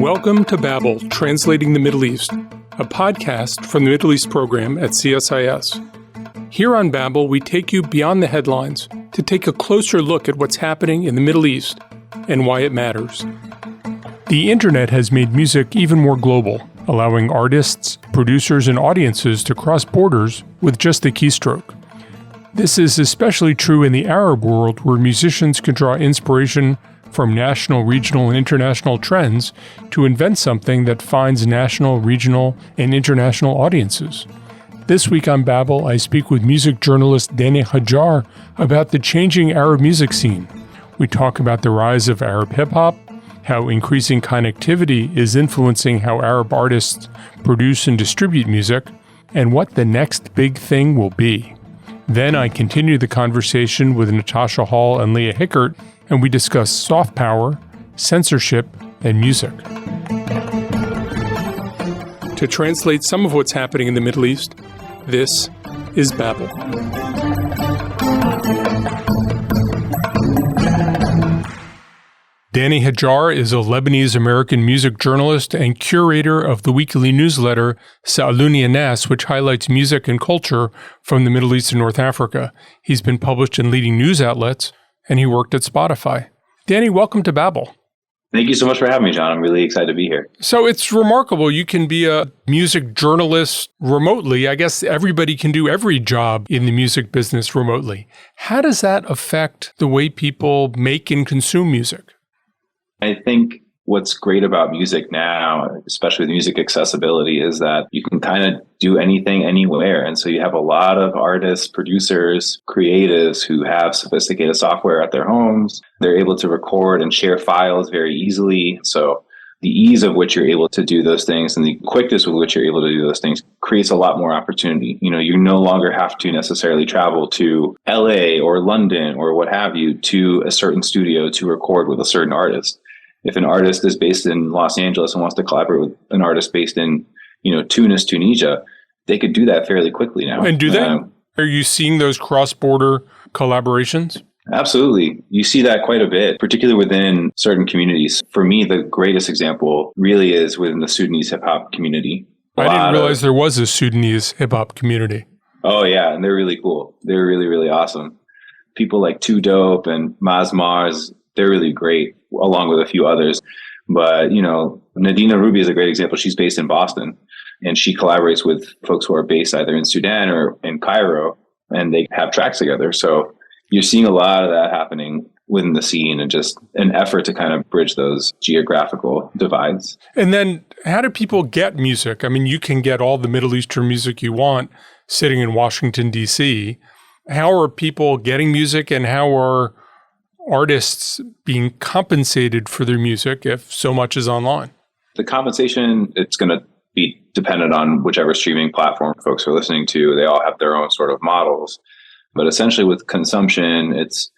Welcome to Babel, Translating the Middle East, a podcast from the Middle East program at CSIS. Here on Babel, we take you beyond the headlines to take a closer look at what's happening in the Middle East and why it matters. The internet has made music even more global, allowing artists, producers, and audiences to cross borders with just a keystroke. This is especially true in the Arab world, where musicians can draw inspiration from national, regional, and international trends to invent something that finds national, regional, and international audiences. This week on Babel, I speak with music journalist Danny Hajjar about the changing Arab music scene. We talk about the rise of Arab hip-hop, how increasing connectivity is influencing how Arab artists produce and distribute music, and what the next big thing will be. Then I continue the conversation with Natasha Hall and Leah Hickert, and we discuss soft power, censorship, and music. To translate some of what's happening in the Middle East, this is Babel. Danny Hajjar is a Lebanese-American music journalist and curator of the weekly newsletter Sa'aluni Nas, which highlights music and culture from the Middle East and North Africa. He's been published in leading news outlets, and he worked at Spotify. Danny, welcome to Babel. Thank you so much for having me, John. I'm really excited to be here. So it's remarkable. You can be a music journalist remotely. I guess everybody can do every job in the music business remotely. How does that affect the way people make and consume music? I think what's great about music now, especially with music accessibility, is that you can kind of do anything anywhere. And so you have a lot of artists, producers, creatives who have sophisticated software at their homes. They're able to record and share files very easily. So the ease of which you're able to do those things and the quickness with which you're able to do those things creates a lot more opportunity. You no longer have to necessarily travel to LA or London or what have you to a certain studio to record with a certain artist. If an artist is based in Los Angeles and wants to collaborate with an artist based in, Tunis, Tunisia, they could do that fairly quickly now. And do they? Are you seeing those cross-border collaborations? Absolutely. You see that quite a bit, particularly within certain communities. For me, the greatest example really is within the Sudanese hip-hop community. I didn't realize there was a Sudanese hip-hop community. Oh, yeah. And they're really cool. They're really, really awesome. People like Too Dope and Maz Mars, they're really great, along with a few others. But, Nadina Ruby is a great example. She's based in Boston, and she collaborates with folks who are based either in Sudan or in Cairo, and they have tracks together. So you're seeing a lot of that happening within the scene and just an effort to kind of bridge those geographical divides. And then how do people get music? I mean, you can get all the Middle Eastern music you want sitting in Washington, D.C. How are people getting music, and how are artists being compensated for their music if so much is online? The compensation, it's going to be dependent on whichever streaming platform folks are listening to. They all have their own sort of models. But essentially with consumption, it's,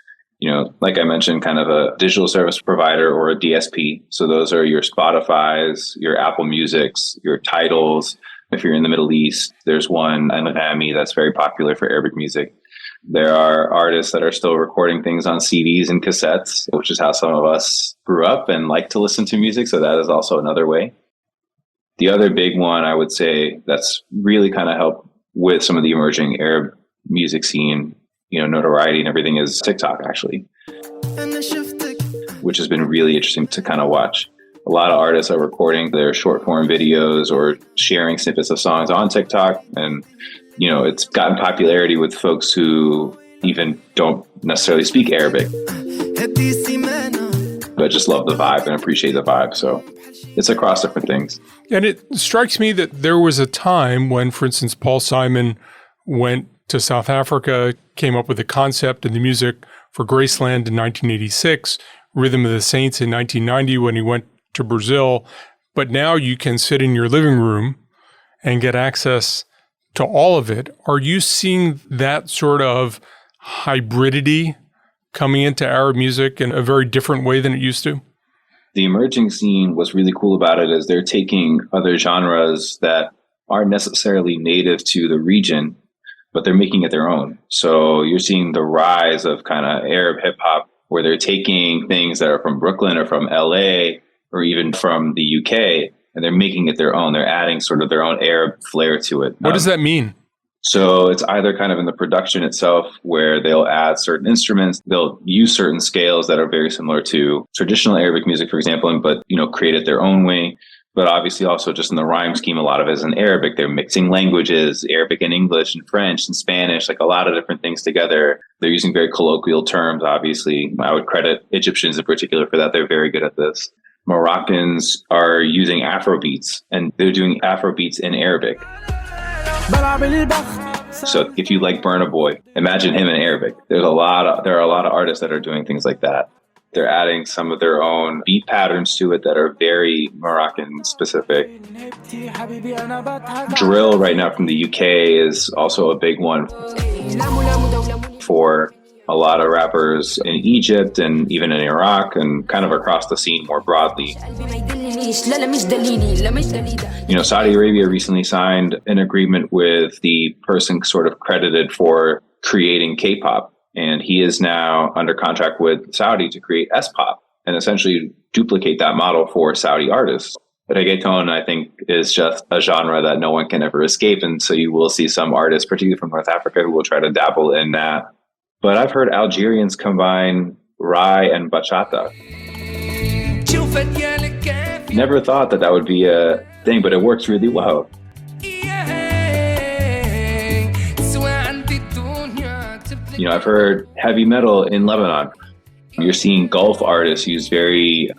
like I mentioned, kind of a digital service provider or a DSP. So those are your Spotify's, your Apple Music's, your Tidals. If you're in the Middle East, there's one, Al-Ghami, that's very popular for Arabic music. There are artists that are still recording things on CDs and cassettes, which is how some of us grew up and like to listen to music. So that is also another way. The other big one, I would say, that's really kind of helped with some of the emerging Arab music scene, notoriety and everything, is TikTok, actually, which has been really interesting to kind of watch. A lot of artists are recording their short form videos or sharing snippets of songs on TikTok. And it's gotten popularity with folks who even don't necessarily speak Arabic, but just love the vibe and appreciate the vibe. So it's across different things. And it strikes me that there was a time when, for instance, Paul Simon went to South Africa, came up with the concept and the music for Graceland in 1986, Rhythm of the Saints in 1990 when he went to Brazil. But now you can sit in your living room and get access to all of it. Are you seeing that sort of hybridity coming into Arab music in a very different way than it used to? The emerging scene, what's really cool about it is they're taking other genres that aren't necessarily native to the region, but they're making it their own. So you're seeing the rise of kind of Arab hip hop, where they're taking things that are from Brooklyn or from LA or even from the UK, and they're making it their own. They're adding sort of their own Arab flair to it. What does that mean? So it's either kind of in the production itself where they'll add certain instruments, they'll use certain scales that are very similar to traditional Arabic music, for example, but, create it their own way. But obviously also just in the rhyme scheme, a lot of it is in Arabic. They're mixing languages, Arabic and English and French and Spanish, like a lot of different things together. They're using very colloquial terms, obviously. I would credit Egyptians in particular for that. They're very good at this. Moroccans are using Afro beats, and they're doing Afro beats in Arabic. So if you like Burna Boy, imagine him in Arabic. There are a lot of artists that are doing things like that. They're adding some of their own beat patterns to it that are very Moroccan specific. Drill right now from the UK is also a big one for a lot of rappers in Egypt and even in Iraq and kind of across the scene more broadly. Saudi Arabia recently signed an agreement with the person sort of credited for creating K-pop. And he is now under contract with Saudi to create S-pop and essentially duplicate that model for Saudi artists. Reggaeton, I think, is just a genre that no one can ever escape. And so you will see some artists, particularly from North Africa, who will try to dabble in that. But I've heard Algerians combine Rai and bachata. Never thought that would be a thing, but it works really well. I've heard heavy metal in Lebanon. You're seeing Gulf artists use very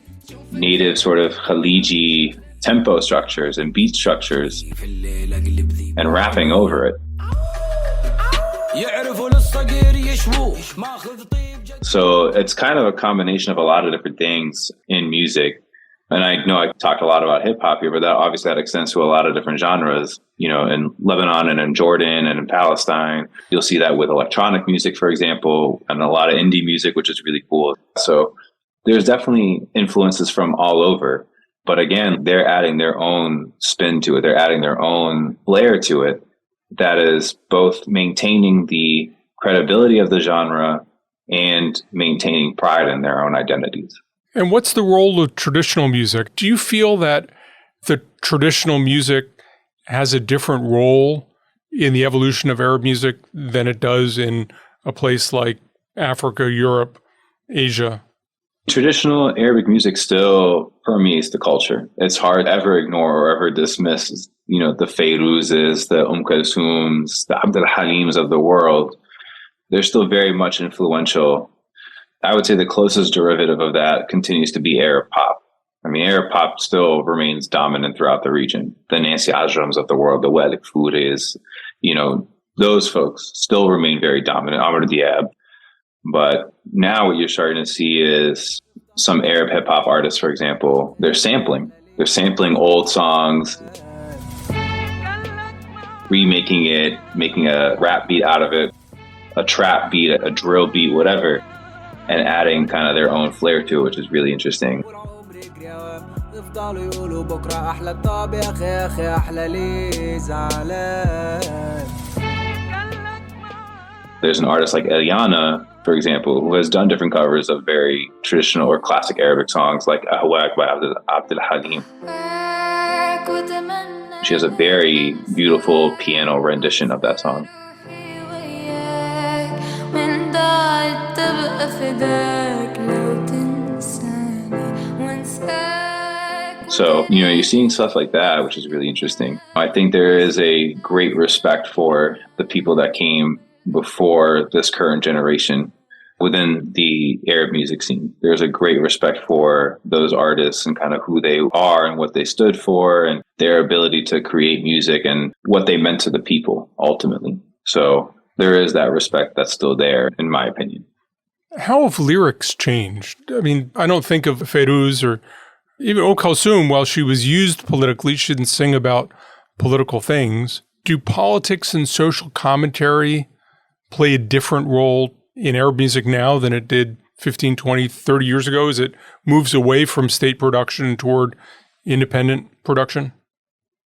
native sort of Khaliji tempo structures and beat structures and rapping over it. So it's kind of a combination of a lot of different things in music. And I know I talked a lot about hip hop here, but that extends to a lot of different genres, in Lebanon and in Jordan and in Palestine. You'll see that with electronic music, for example, and a lot of indie music, which is really cool. So there's definitely influences from all over. But again, they're adding their own spin to it. They're adding their own layer to it that is both maintaining the credibility of the genre and maintaining pride in their own identities. And what's the role of traditional music? Do you feel that the traditional music has a different role in the evolution of Arab music than it does in a place like Africa, Europe, Asia? Traditional Arabic music still permeates the culture. It's hard to ever ignore or ever dismiss, the Fairuzes, the Kulthums, the Abdul Halims of the world. They're still very much influential. I would say the closest derivative of that continues to be Arab pop. Arab pop still remains dominant throughout the region. The Nancy Ajrams of the world, the Walik Fouris, those folks still remain very dominant. Amr Diab. But now what you're starting to see is some Arab hip hop artists, for example, they're sampling. They're sampling old songs, remaking it, making a rap beat out of it, a trap beat, a drill beat, whatever, and adding kind of their own flair to it, which is really interesting. There's an artist like Eliana, for example, who has done different covers of very traditional or classic Arabic songs like Ahwak by Abdul Halim. She has a very beautiful piano rendition of that song. So, you're seeing stuff like that, which is really interesting. I think there is a great respect for the people that came before this current generation within the Arab music scene. There's a great respect for those artists and kind of who they are and what they stood for and their ability to create music and what they meant to the people ultimately. So there is that respect that's still there, in my opinion. How have lyrics changed? I don't think of Fairuz or even Kulthum, while she was used politically, she didn't sing about political things. Do politics and social commentary play a different role in Arab music now than it did 15, 20, 30 years ago as it moves away from state production toward independent production?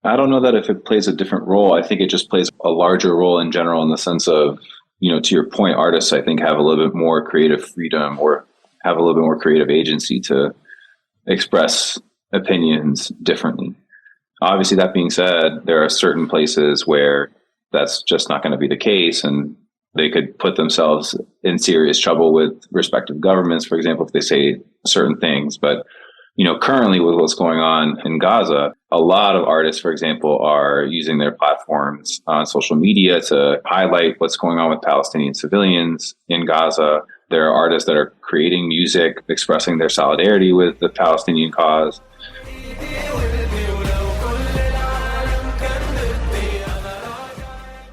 I don't know that if it plays a different role. I think it just plays a larger role in general in the sense of, to your point, artists, I think, have a little bit more creative freedom or have a little bit more creative agency to express opinions differently. Obviously, that being said, there are certain places where that's just not going to be the case, and they could put themselves in serious trouble with respective governments, for example, if they say certain things. But, currently with what's going on in Gaza, a lot of artists, for example, are using their platforms on social media to highlight what's going on with Palestinian civilians in Gaza. There are artists that are creating music, expressing their solidarity with the Palestinian cause.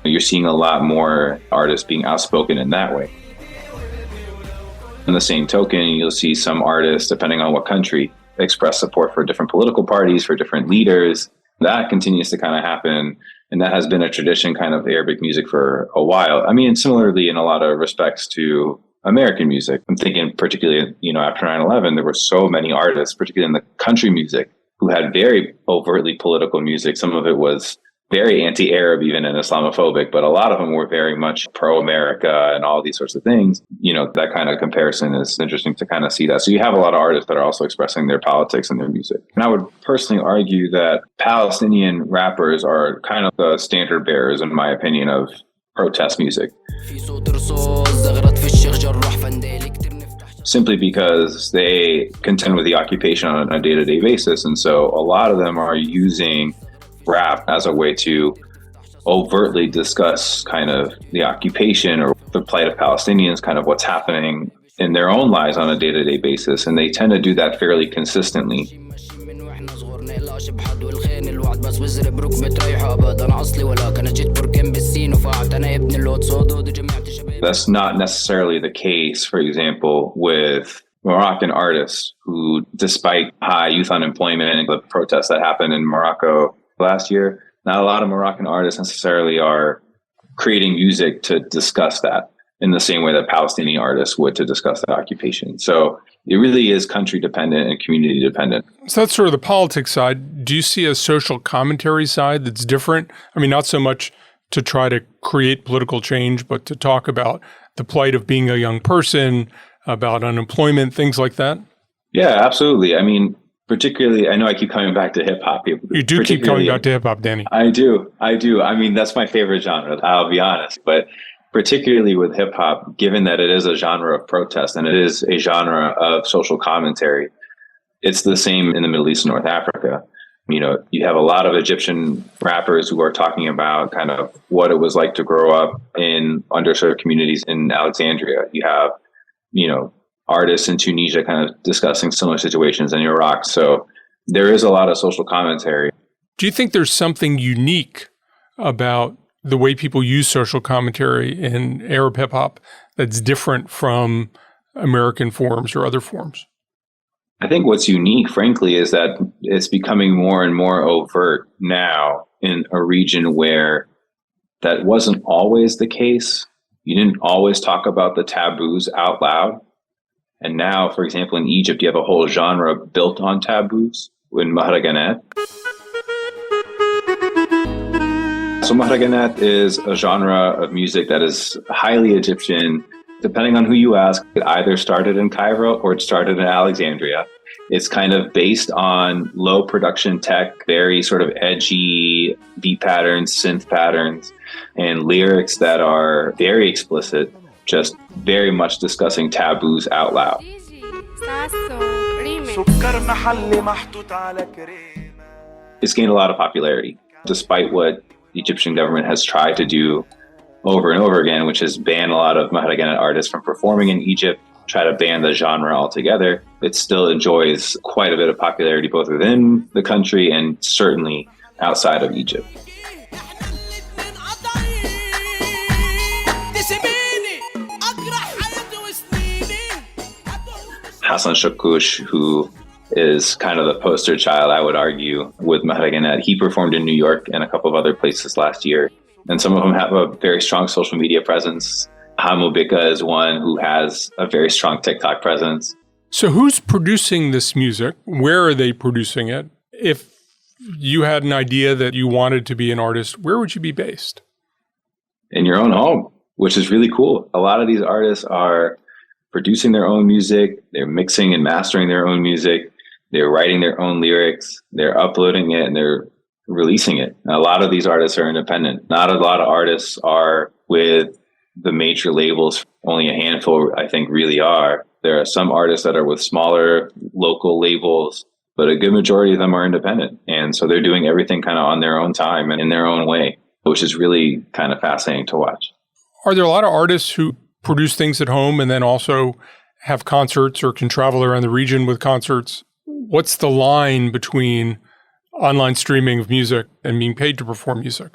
You're seeing a lot more artists being outspoken in that way. In the same token, you'll see some artists, depending on what country, express support for different political parties, for different leaders. That continues to kind of happen. And that has been a tradition kind of Arabic music for a while. I mean, similarly, in a lot of respects to American music. I'm thinking particularly, after 9/11, there were so many artists, particularly in the country music, who had very overtly political music. Some of it was very anti-Arab, even, and Islamophobic, but a lot of them were very much pro-America and all these sorts of things. That kind of comparison is interesting to kind of see that. So you have a lot of artists that are also expressing their politics in their music. And I would personally argue that Palestinian rappers are kind of the standard bearers, in my opinion, of protest music. Simply because they contend with the occupation on a day-to-day basis. And so a lot of them are using rap as a way to overtly discuss kind of the occupation or the plight of Palestinians, kind of what's happening in their own lives on a day-to-day basis. And they tend to do that fairly consistently. That's not necessarily the case, for example, with Moroccan artists who, despite high youth unemployment and the protests that happened in Morocco last year, not a lot of Moroccan artists necessarily are creating music to discuss that in the same way that Palestinian artists would to discuss the occupation. So it really is country dependent and community dependent. So that's sort of the politics side. Do you see a social commentary side that's different? I mean, not so much to try to create political change, but to talk about the plight of being a young person, about unemployment, things like that? Yeah, absolutely. I mean, particularly, I know I keep coming back to hip hop. You do keep coming back to hip hop, Danny. I do. I mean, that's my favorite genre, I'll be honest. But particularly with hip hop, given that it is a genre of protest and it is a genre of social commentary, it's the same in the Middle East and North Africa. You have a lot of Egyptian rappers who are talking about kind of what it was like to grow up in underserved communities in Alexandria. You have, artists in Tunisia kind of discussing similar situations in Iraq. So there is a lot of social commentary. Do you think there's something unique about the way people use social commentary in Arab hip hop that's different from American forms or other forms? I think what's unique, frankly, is that it's becoming more and more overt now in a region where that wasn't always the case. You didn't always talk about the taboos out loud. And now, for example, in Egypt, you have a whole genre built on taboos in Mahraganat. So Mahraganat is a genre of music that is highly Egyptian. Depending on who you ask, it either started in Cairo or it started in Alexandria. It's kind of based on low production tech, very sort of edgy beat patterns, synth patterns, and lyrics that are very explicit, just very much discussing taboos out loud. It's gained a lot of popularity, despite what the Egyptian government has tried to do over and over again, which is ban a lot of Mahraganat artists from performing in Egypt, try to ban the genre altogether. It still enjoys quite a bit of popularity both within the country and certainly outside of Egypt. Hassan Shakush, who is kind of the poster child, I would argue, with Mahraganat. He performed in New York and a couple of other places last year. And some of them have a very strong social media presence. Hamubika is one who has a very strong TikTok presence. So who's producing this music? Where are they producing it? If you had an idea that you wanted to be an artist, where would you be based? In your own home, which is really cool. A lot of these artists are producing their own music. They're mixing and mastering their own music. They're writing their own lyrics, they're uploading it, and they're releasing it. A lot of these artists are independent. Not a lot of artists are with the major labels. Only a handful, I think, really are. There are some artists that are with smaller local labels, but a good majority of them are independent. And so they're doing everything kind of on their own time and in their own way, which is really kind of fascinating to watch. Are there a lot of artists who produce things at home and then also have concerts or can travel around the region with concerts? What's the line between online streaming of music and being paid to perform music?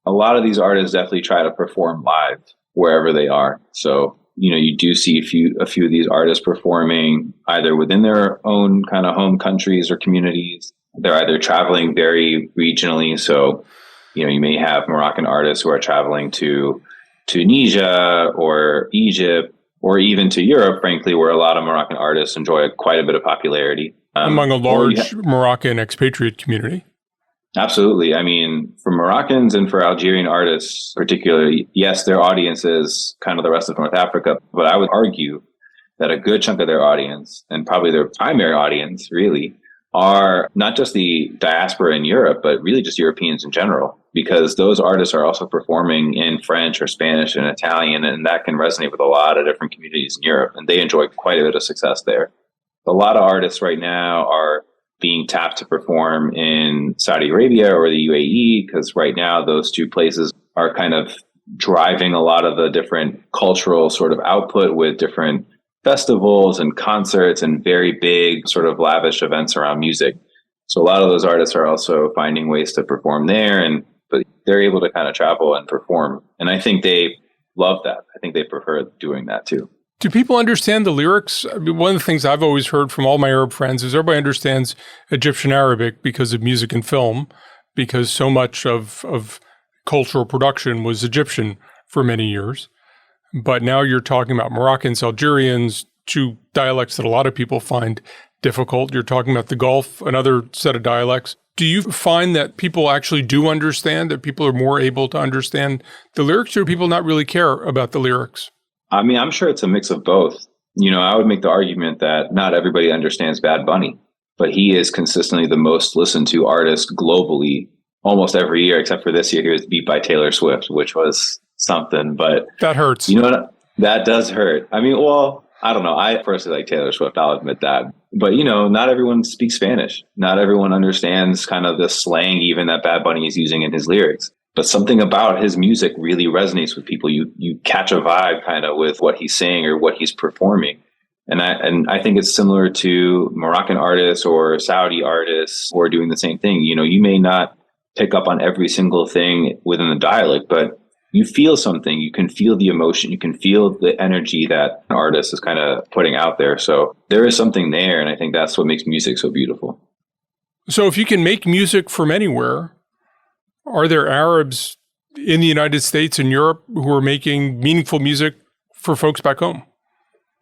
A lot of these artists definitely try to perform live wherever they are. So, you do see a few of these artists performing either within their own kind of home countries or communities. They're either traveling very regionally. So, you may have Moroccan artists who are traveling to Tunisia or Egypt, or even to Europe, frankly, where a lot of Moroccan artists enjoy quite a bit of popularity. Among a large Moroccan expatriate community. Absolutely. I mean, for Moroccans and for Algerian artists particularly, yes, their audience is kind of the rest of North Africa, but I would argue that a good chunk of their audience, and probably their primary audience really, are not just the diaspora in Europe, but really just Europeans in general, because those artists are also performing in French or Spanish and Italian, and that can resonate with a lot of different communities in Europe, and they enjoy quite a bit of success there. A lot of artists right now are being tapped to perform in Saudi Arabia or the UAE, because right now those two places are kind of driving a lot of the different cultural sort of output with different festivals and concerts and very big sort of lavish events around music. So a lot of those artists are also finding ways to perform there, but they're able to kind of travel and perform. And I think they love that. I think they prefer doing that too. Do people understand the lyrics? I mean, one of the things I've always heard from all my Arab friends is everybody understands Egyptian Arabic because of music and film, because so much of cultural production was Egyptian for many years. But now you're talking about Moroccans, Algerians, two dialects that a lot of people find difficult. You're talking about the Gulf, another set of dialects. Do you find that people actually do understand, that people are more able to understand the lyrics, or do people not really care about the lyrics? I mean, I'm sure it's a mix of both. I would make the argument that not everybody understands Bad Bunny, but he is consistently the most listened to artist globally almost every year, except for this year. He was beat by Taylor Swift, which was something, but that hurts. That does hurt. I mean, well, I don't know. I personally like Taylor Swift. I'll admit that. But, not everyone speaks Spanish. Not everyone understands kind of the slang even that Bad Bunny is using in his lyrics. But something about his music really resonates with people. You catch a vibe kind of with what he's saying or what he's performing. And I think it's similar to Moroccan artists or Saudi artists who are doing the same thing. You may not pick up on every single thing within the dialect, but you feel something. You can feel the emotion. You can feel the energy that an artist is kind of putting out there. So there is something there. And I think that's what makes music so beautiful. So if you can make music from anywhere, are there Arabs in the United States and Europe who are making meaningful music for folks back home?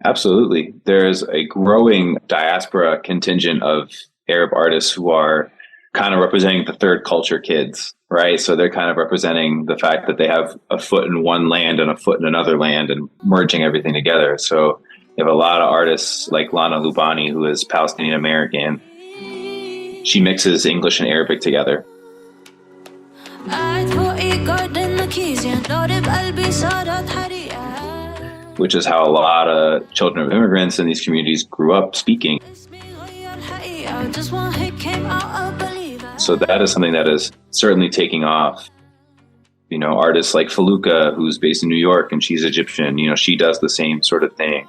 Absolutely. There's a growing diaspora contingent of Arab artists who are kind of representing the third culture kids, right? So they're kind of representing the fact that they have a foot in one land and a foot in another land and merging everything together. So you have a lot of artists like Lana Lubani, who is Palestinian American. She mixes English and Arabic together. Which is how a lot of children of immigrants in these communities grew up speaking. So that is something that is certainly taking off. Artists like Faluka, who's based in New York and she's Egyptian, she does the same sort of thing.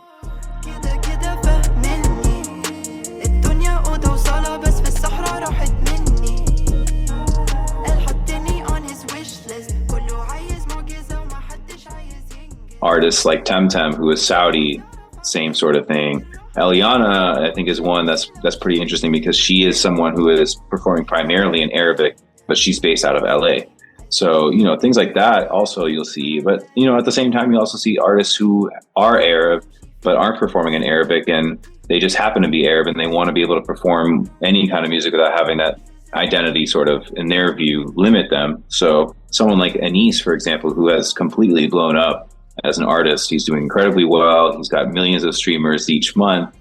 Artists like Temtem, who is Saudi, same sort of thing. Eliana, I think, is one that's pretty interesting because she is someone who is performing primarily in Arabic, but she's based out of LA. So, things like that also you'll see. But, at the same time, you also see artists who are Arab, but aren't performing in Arabic, and they just happen to be Arab and they want to be able to perform any kind of music without having that identity sort of, in their view, limit them. So someone like Anis, for example, who has completely blown up as an artist. He's doing incredibly well. He's got millions of streamers each month,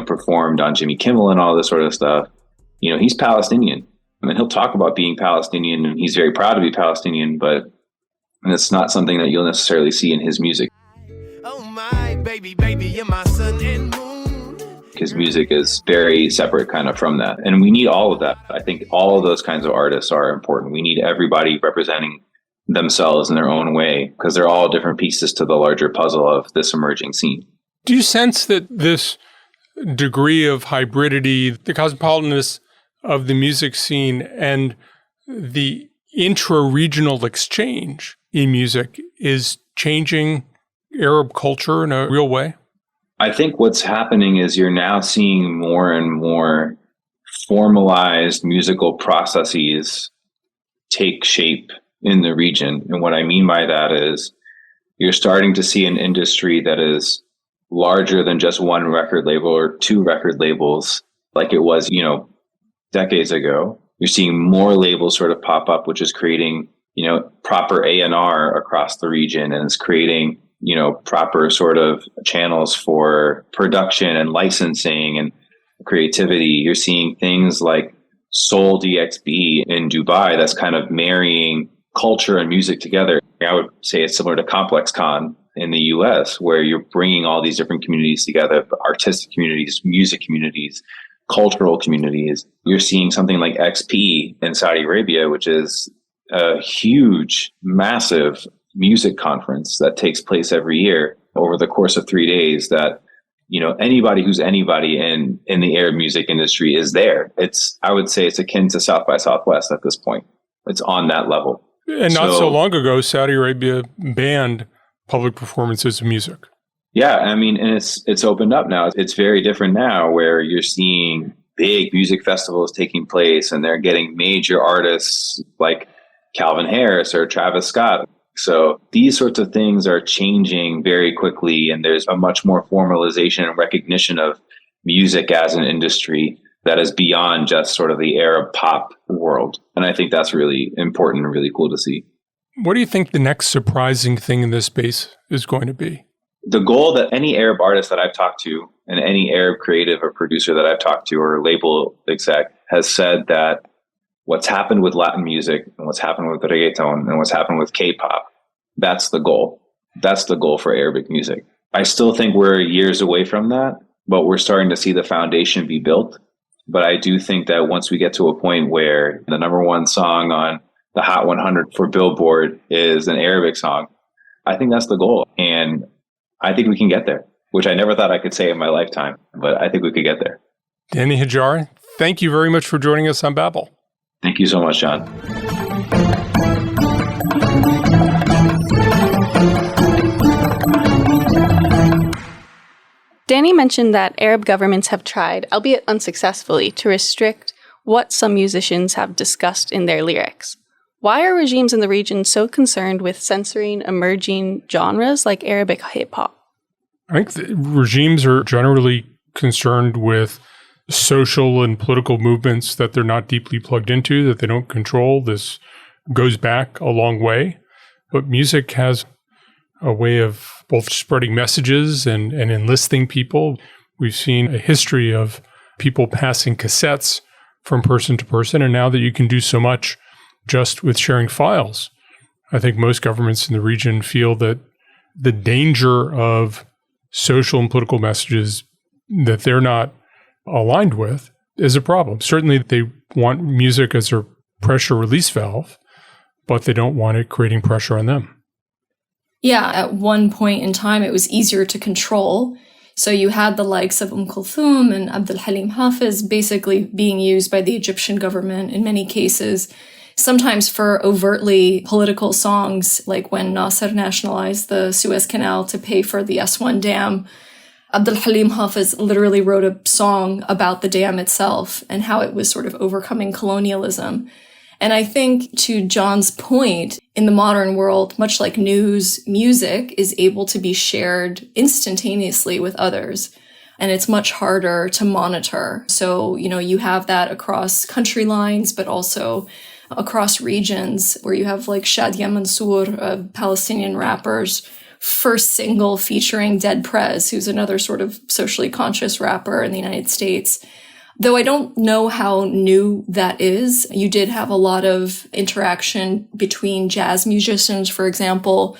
performed on Jimmy Kimmel and all this sort of stuff, he's Palestinian. I mean, he'll talk about being Palestinian and he's very proud to be Palestinian, but it's not something that you'll necessarily see in his music. Oh my baby, you're my sun and moon. His music is very separate kind of from that. And we need all of that. I think all of those kinds of artists are important. We need everybody representing themselves in their own way because they're all different pieces to the larger puzzle of this emerging scene. Do you sense that this degree of hybridity, the cosmopolitanness of the music scene and the intra-regional exchange in music is changing Arab culture in a real way? I think what's happening is you're now seeing more and more formalized musical processes take shape in the region. And what I mean by that is you're starting to see an industry that is larger than just one record label or two record labels like it was, decades ago. You're seeing more labels sort of pop up, which is creating, proper A&R across the region, and it's creating, proper sort of channels for production and licensing and creativity. You're seeing things like Soul DXB in Dubai that's kind of marrying culture and music together. I would say it's similar to Complex Con in the US, where you're bringing all these different communities together, artistic communities, music communities, cultural communities. You're seeing something like XP in Saudi Arabia, which is a huge, massive music conference that takes place every year over the course of 3 days that, anybody who's anybody in the Arab music industry is there. I would say it's akin to South by Southwest at this point. It's on that level. And not so long ago, Saudi Arabia banned public performances of music. Yeah, I mean, and it's opened up now. It's very different now where you're seeing big music festivals taking place and they're getting major artists like Calvin Harris or Travis Scott. So these sorts of things are changing very quickly, and there's a much more formalization and recognition of music as an industry that is beyond just sort of the Arab pop world. And I think that's really important and really cool to see. What do you think the next surprising thing in this space is going to be? The goal that any Arab artist that I've talked to and any Arab creative or producer that I've talked to or label exec has said that what's happened with Latin music and what's happened with reggaeton and what's happened with K-pop, that's the goal. That's the goal for Arabic music. I still think we're years away from that, but we're starting to see the foundation be built. But I do think that once we get to a point where the number one song on the Hot 100 for Billboard is an Arabic song, I think that's the goal. And I think we can get there, which I never thought I could say in my lifetime, but I think we could get there. Danny Hajjar, thank you very much for joining us on Babel. Thank you so much, John. Danny mentioned that Arab governments have tried, albeit unsuccessfully, to restrict what some musicians have discussed in their lyrics. Why are regimes in the region so concerned with censoring emerging genres like Arabic hip-hop? I think the regimes are generally concerned with social and political movements that they're not deeply plugged into, that they don't control. This goes back a long way. But music has a way of both spreading messages and enlisting people. We've seen a history of people passing cassettes from person to person, and now that you can do so much just with sharing files, I think most governments in the region feel that the danger of social and political messages that they're not aligned with is a problem. Certainly, they want music as a pressure release valve, but they don't want it creating pressure on them. Yeah, at one point in time, it was easier to control. So you had the likes of Kulthum and Abdul Halim Hafiz basically being used by the Egyptian government in many cases, sometimes for overtly political songs, like when Nasser nationalized the Suez Canal to pay for the S1 dam. Abdul Halim Hafiz literally wrote a song about the dam itself and how it was sort of overcoming colonialism. And I think, to John's point, in the modern world, much like news, music is able to be shared instantaneously with others. And it's much harder to monitor. So, you have that across country lines, but also across regions where you have like Shadia Mansour, Palestinian rappers, first single featuring Dead Prez, who's another sort of socially conscious rapper in the United States. Though I don't know how new that is, you did have a lot of interaction between jazz musicians, for example,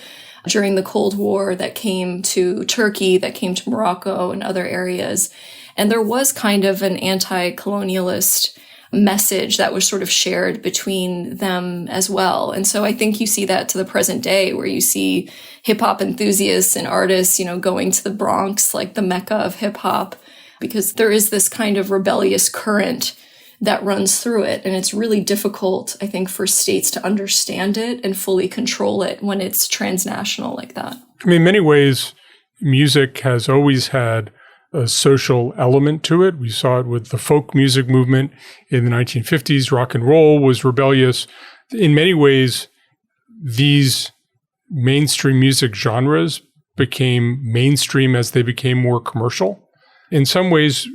during the Cold War that came to Turkey, that came to Morocco and other areas. And there was kind of an anti-colonialist message that was sort of shared between them as well. And so I think you see that to the present day, where you see hip hop enthusiasts and artists, going to the Bronx, like the Mecca of hip hop, because there is this kind of rebellious current that runs through it. And it's really difficult, I think, for states to understand it and fully control it when it's transnational like that. I mean, in many ways, music has always had a social element to it. We saw it with the folk music movement in the 1950s. Rock and roll was rebellious. In many ways, these mainstream music genres became mainstream as they became more commercial. In some ways,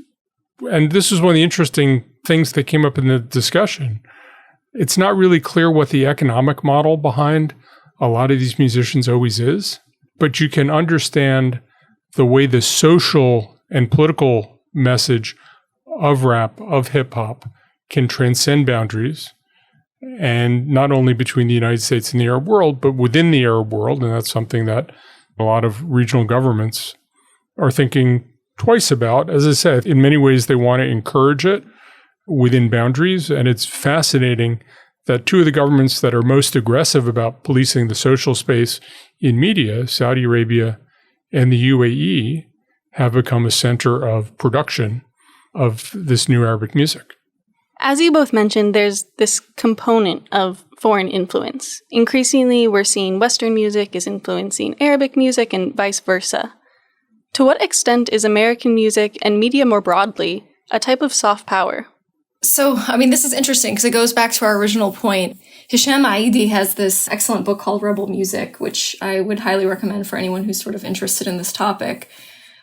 and this is one of the interesting things that came up in the discussion, it's not really clear what the economic model behind a lot of these musicians always is, but you can understand the way the social and political message of rap, of hip hop, can transcend boundaries, and not only between the United States and the Arab world, but within the Arab world. And that's something that a lot of regional governments are thinking twice about. As I said, in many ways, they want to encourage it within boundaries. And it's fascinating that two of the governments that are most aggressive about policing the social space in media, Saudi Arabia and the UAE, have become a center of production of this new Arabic music. As you both mentioned, there's this component of foreign influence. Increasingly, we're seeing Western music is influencing Arabic music and vice versa. To what extent is American music and media more broadly a type of soft power? So, this is interesting because it goes back to our original point. Hisham Aidi has this excellent book called Rebel Music, which I would highly recommend for anyone who's sort of interested in this topic.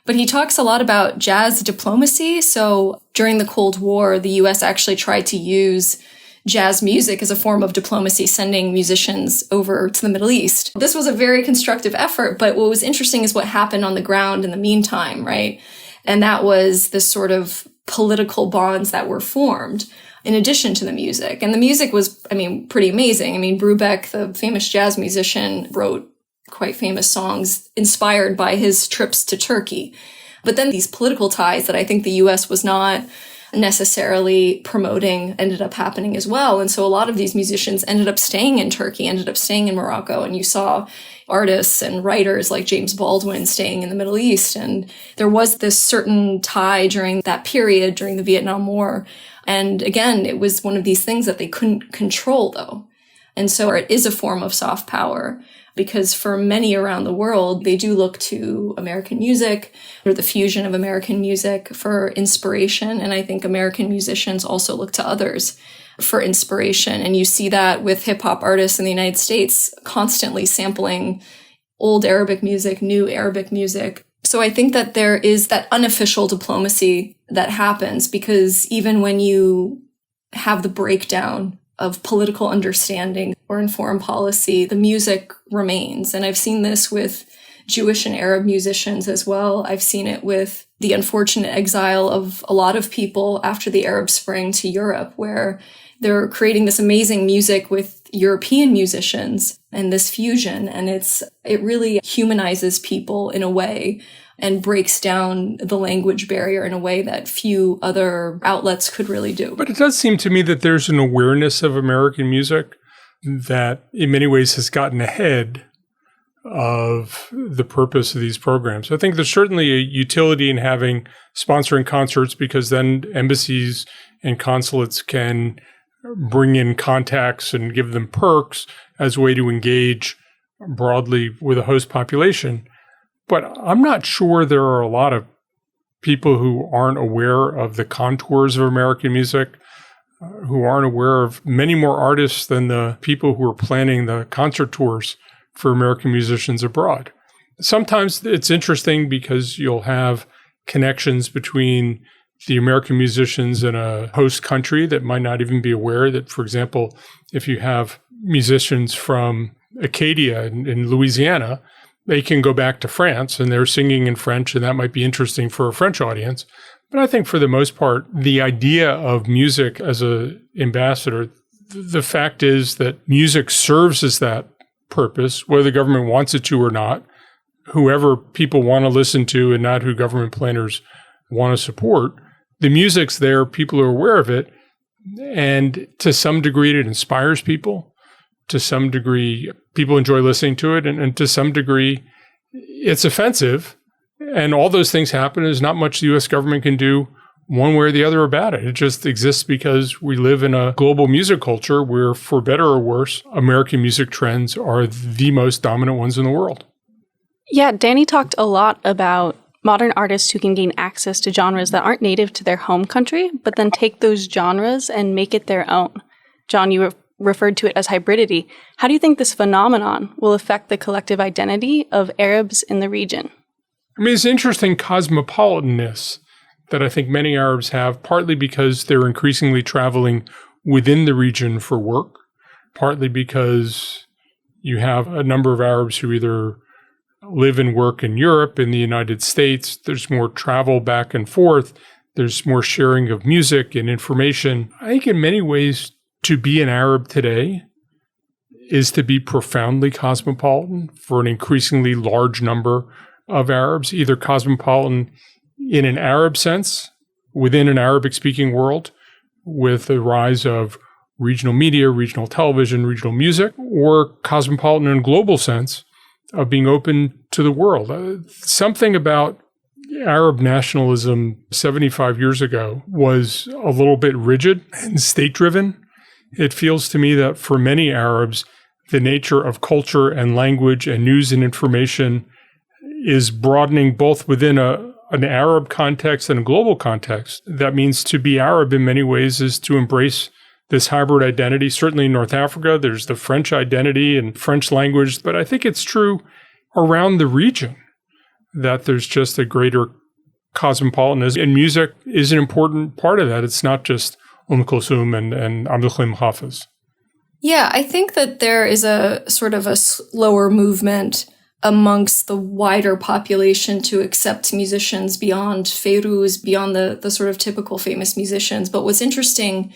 But he talks a lot about jazz diplomacy. So during the Cold War, the US actually tried to use jazz music as a form of diplomacy, sending musicians over to the Middle East. This was a very constructive effort, but what was interesting is what happened on the ground in the meantime, right? And that was this sort of political bonds that were formed in addition to the music. And the music was, pretty amazing. Brubeck, the famous jazz musician, wrote quite famous songs inspired by his trips to Turkey. But then these political ties that I think the US was not necessarily promoting ended up happening as well. And so a lot of these musicians ended up staying in Turkey, ended up staying in Morocco. And you saw artists and writers like James Baldwin staying in the Middle East. And there was this certain tie during that period, during the Vietnam War. And again, it was one of these things that they couldn't control, though. And so it is a form of soft power, because for many around the world, they do look to American music or the fusion of American music for inspiration. And I think American musicians also look to others for inspiration. And you see that with hip hop artists in the United States constantly sampling old Arabic music, new Arabic music. So I think that there is that unofficial diplomacy that happens, because even when you have the breakdown of political understanding or in foreign policy, the music remains. And I've seen this with Jewish and Arab musicians as well. I've seen it with the unfortunate exile of a lot of people after the Arab Spring to Europe, where they're creating this amazing music with European musicians and this fusion. And it really humanizes people in a way and breaks down the language barrier in a way that few other outlets could really do. But it does seem to me that there's an awareness of American music that in many ways has gotten ahead of the purpose of these programs. I think there's certainly a utility in sponsoring concerts, because then embassies and consulates can bring in contacts and give them perks as a way to engage broadly with a host population. But I'm not sure there are a lot of people who aren't aware of the contours of American music, who aren't aware of many more artists than the people who are planning the concert tours for American musicians abroad. Sometimes it's interesting because you'll have connections between the American musicians in a host country that might not even be aware that, for example, if you have musicians from Acadia in Louisiana, they can go back to France and they're singing in French, and that might be interesting for a French audience. But I think for the most part, the idea of music as an ambassador, the fact is that music serves as that purpose, whether the government wants it to or not. Whoever people want to listen to and not who government planners want to support, the music's there, people are aware of it, and to some degree it inspires people. To some degree, people enjoy listening to it, and to some degree, it's offensive. And all those things happen. There's not much the U.S. government can do one way or the other about it. It just exists because we live in a global music culture where, for better or worse, American music trends are the most dominant ones in the world. Yeah, Danny talked a lot about modern artists who can gain access to genres that aren't native to their home country, but then take those genres and make it their own. Jon, you referred to it as hybridity. How do you think this phenomenon will affect the collective identity of Arabs in the region? I mean, it's interesting cosmopolitanness that I think many Arabs have, partly because they're increasingly traveling within the region for work, partly because you have a number of Arabs who either live and work in Europe, in the United States. There's more travel back and forth. There's more sharing of music and information. I think in many ways, to be an Arab today is to be profoundly cosmopolitan for an increasingly large number of Arabs, either cosmopolitan in an Arab sense, within an Arabic-speaking world, with the rise of regional media, regional television, regional music, or cosmopolitan in a global sense of being open to the world. Something about Arab nationalism 75 years ago was a little bit rigid and state-driven. It feels to me that for many Arabs, the nature of culture and language and news and information is broadening both within an Arab context and a global context. That means to be Arab in many ways is to embrace this hybrid identity. Certainly in North Africa, there's the French identity and French language, but I think it's true around the region that there's just a greater cosmopolitanism, and music is an important part of that. It's not just Kulthum and Abdul Halim Hafiz. Yeah, I think that there is a sort of a slower movement amongst the wider population to accept musicians beyond Fairuz, beyond the sort of typical famous musicians. But what's interesting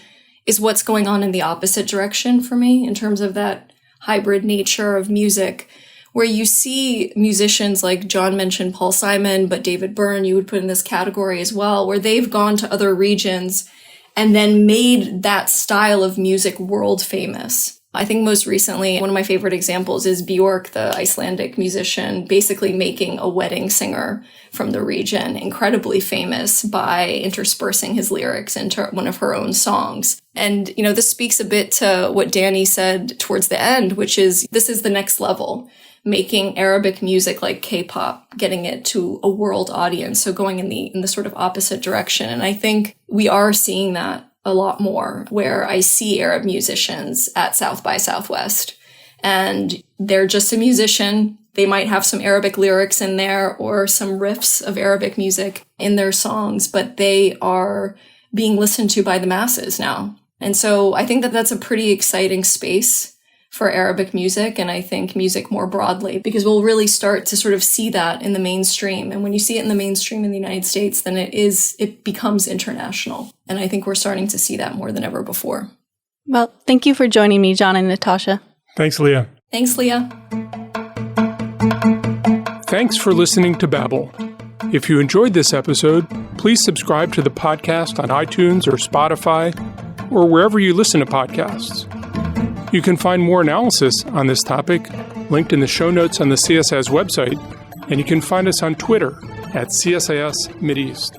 is what's going on in the opposite direction for me in terms of that hybrid nature of music, where you see musicians like Jon mentioned Paul Simon, but David Byrne, you would put in this category as well, where they've gone to other regions and then made that style of music world famous. I think most recently, one of my favorite examples is Björk, the Icelandic musician, basically making a wedding singer from the region incredibly famous by interspersing his lyrics into one of her own songs. And, you know, this speaks a bit to what Danny said towards the end, which is this is the next level, making Arabic music like K-pop, getting it to a world audience. So going in the sort of opposite direction. And I think we are seeing that a lot more, where I see Arab musicians at South by Southwest, and they're just a musician. They might have some Arabic lyrics in there or some riffs of Arabic music in their songs, but they are being listened to by the masses now. And so I think that that's a pretty exciting space for Arabic music, and I think music more broadly, because we'll really start to sort of see that in the mainstream. And when you see it in the mainstream in the United States, then it becomes international. And I think we're starting to see that more than ever before. Well, thank you for joining me, Jon and Natasha. Thanks, Leah. Thanks, Leah. Thanks for listening to Babel. If you enjoyed this episode, please subscribe to the podcast on iTunes or Spotify or wherever you listen to podcasts. You can find more analysis on this topic linked in the show notes on the CSIS website, and you can find us on Twitter at CSIS Mideast.